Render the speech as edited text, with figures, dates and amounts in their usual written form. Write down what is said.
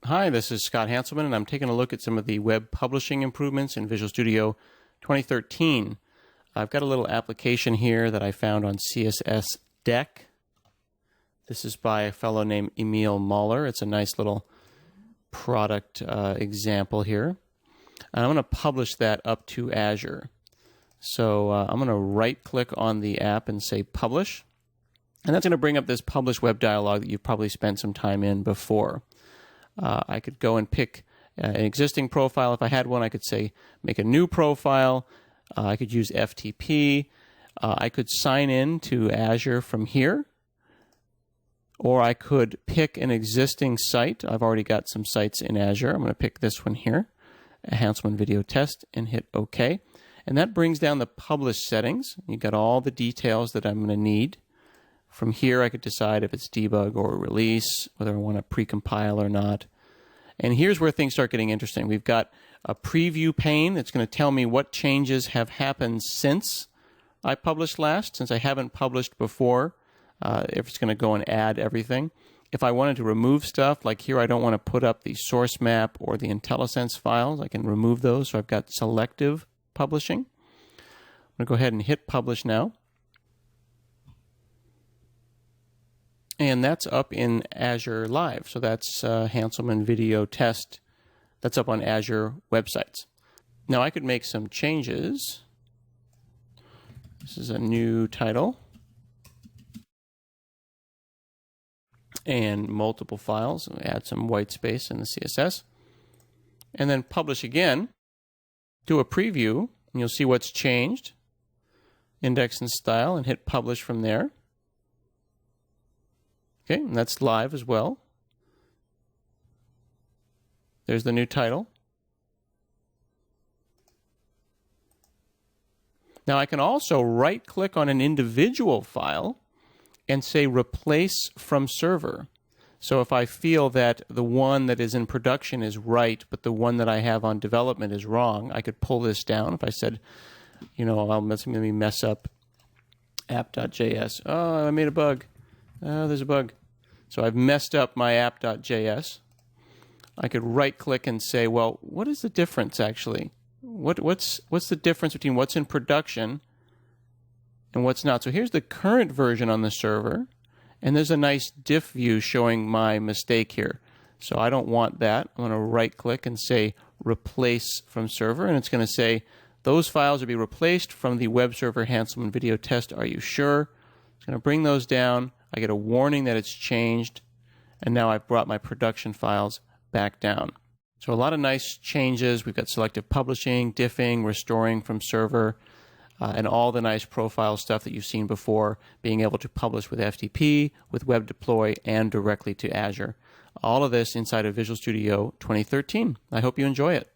Hi, this is Scott Hanselman, and I'm taking a look at some of the web publishing improvements in Visual Studio 2013. I've got a little application here that I found on CSS Deck. This is by a fellow named Emil Mahler. It's a nice little product example here. And I'm going to publish that up to Azure. So I'm going to right-click on the app and say Publish. And that's going to bring up this Publish Web dialog that you've probably spent some time in before. I could go and pick an existing profile. If I had one, I could say make a new profile. I could use FTP. I could sign in to Azure from here. Or I could pick an existing site. I've already got some sites in Azure. I'm going to pick this one here, a Hanselman Video Test, and hit OK. And that brings down the publish settings. You've got all the details that I'm going to need. From here, I could decide if it's debug or release, whether I want to precompile or not. And here's where things start getting interesting. We've got a preview pane that's going to tell me what changes have happened since I published last, since I haven't published before. If it's going to go and add everything. If I wanted to remove stuff, like here I don't want to put up the source map or the IntelliSense files, I can remove those. So I've got selective publishing. I'm going to go ahead and hit publish now. And that's up in Azure Live. So that's Hanselman Video Test. That's up on Azure websites. Now I could make some changes. This is a new title. And multiple files. Add some white space in the CSS. And then publish again. Do a preview, and you'll see what's changed. Index and style, and hit publish from there. Okay, and that's live as well. There's the new title. Now I can also right-click on an individual file and say replace from server. So if I feel that the one that is in production is right, but the one that I have on development is wrong, I could pull this down. If I said, you know, let me mess up app.js. Oh, I made a bug. Oh, there's a bug. So I've messed up my app.js. I could right-click and say, well, what is the difference actually? What's the difference between what's in production and what's not? So here's the current version on the server, and there's a nice diff view showing my mistake here. So I don't want that. I'm going to right-click and say replace from server, and it's going to say those files will be replaced from the web server Hanselman Video Test. Are you sure? It's going to bring those down. I get a warning that it's changed, and now I've brought my production files back down. So a lot of nice changes. We've got selective publishing, diffing, restoring from server, and all the nice profile stuff that you've seen before, being able to publish with FTP, with Web Deploy, and directly to Azure. All of this inside of Visual Studio 2013. I hope you enjoy it.